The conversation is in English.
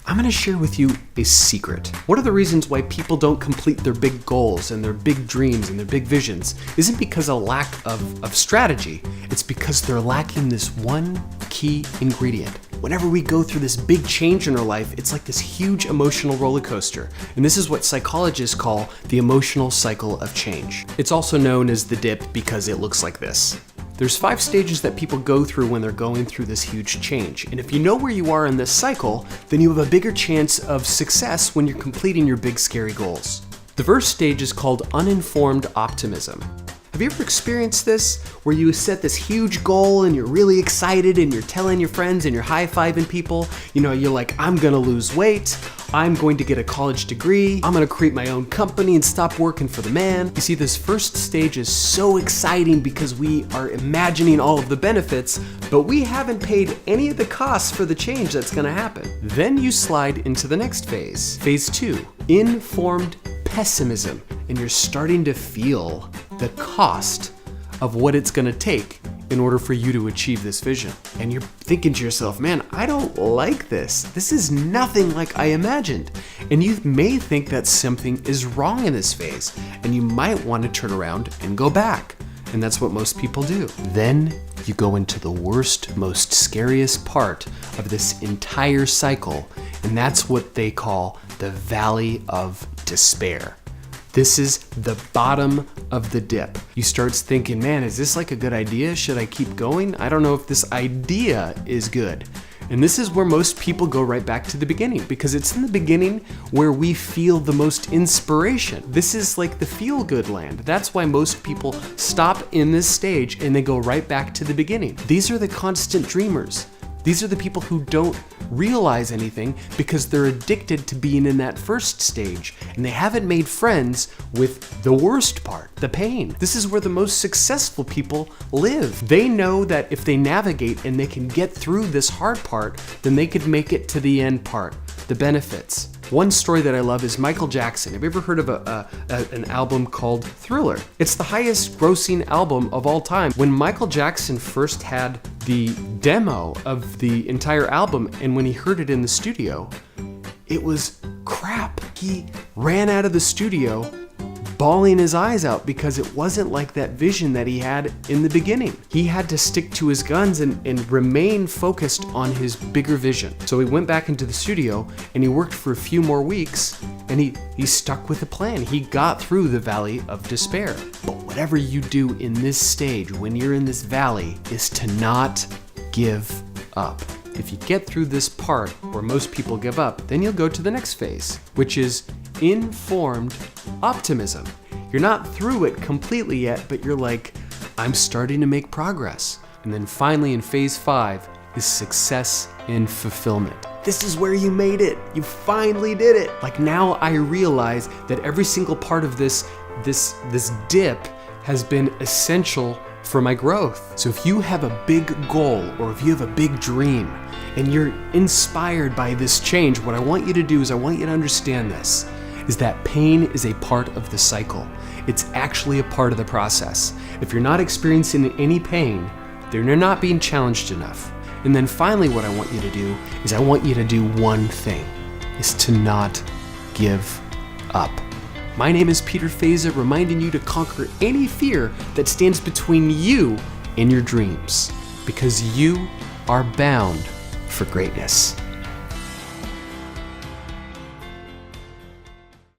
I'm gonna share with you a secret. One of the reasons why people don't complete their big goals and their big dreams and their big visions isn't because of lack of strategy. It's because they're lacking this one key ingredient. Whenever we go through this big change in our life, it's like this huge emotional roller coaster. And this is what psychologists call the emotional cycle of change. It's also known as the dip because it looks like this. There's 5 stages that people go through when they're going through this huge change. And if you know where you are in this cycle, then you have a bigger chance of success when you're completing your big scary goals. The first stage is called uninformed optimism. Have you ever experienced this, where you set this huge goal and you're really excited and you're telling your friends and you're high-fiving people? You know, you're like, I'm gonna lose weight, I'm going to get a college degree, I'm gonna create my own company and stop working for the man. You see, this first stage is so exciting because we are imagining all of the benefits, but we haven't paid any of the costs for the change that's gonna happen. Then you slide into the next phase, phase 2, informed pessimism, and you're starting to feel the cost of what it's gonna take in order for you to achieve this vision. And you're thinking to yourself, man, I don't like this. This is nothing like I imagined. And you may think that something is wrong in this phase, and you might want to turn around and go back. And that's what most people do. Then you go into the worst, most scariest part of this entire cycle, and that's what they call the valley of despair. This is the bottom of the dip. You start thinking, man, is this like a good idea? Should I keep going? I don't know if this idea is good. And this is where most people go right back to the beginning, because it's in the beginning where we feel the most inspiration. This is like the feel-good land. That's why most people stop in this stage and they go right back to the beginning. These are the constant dreamers. These are the people who don't realize anything because they're addicted to being in that first stage, and they haven't made friends with the worst part, the pain. This is where the most successful people live. They know that if they navigate and they can get through this hard part, then they could make it to the end part, the benefits. One story that I love is Michael Jackson. Have you ever heard of an album called Thriller? It's the highest grossing album of all time. When Michael Jackson first had the demo of the entire album, and when he heard it in the studio, it was crap. He ran out of the studio bawling his eyes out because it wasn't like that vision that he had in the beginning. He had to stick to his guns and remain focused on his bigger vision. So he went back into the studio and he worked for a few more weeks, and he stuck with the plan. He got through the valley of despair. But whatever you do in this stage, when you're in this valley, is to not give up. If you get through this part where most people give up, then you'll go to the next phase, which is informed optimism. You're not through it completely yet, but you're like, I'm starting to make progress. And then finally in phase 5 is success in fulfillment. This is where you made it. You finally did it. Like, now I realize that every single part of this dip has been essential for my growth. So if you have a big goal, or if you have a big dream and you're inspired by this change, what I want you to do is I want you to understand this, is that pain is a part of the cycle. It's actually a part of the process. If you're not experiencing any pain, then you're not being challenged enough. And then finally, what I want you to do is I want you to do one thing, is to not give up. My name is Peter Feysa, reminding you to conquer any fear that stands between you and your dreams, because you are bound for greatness.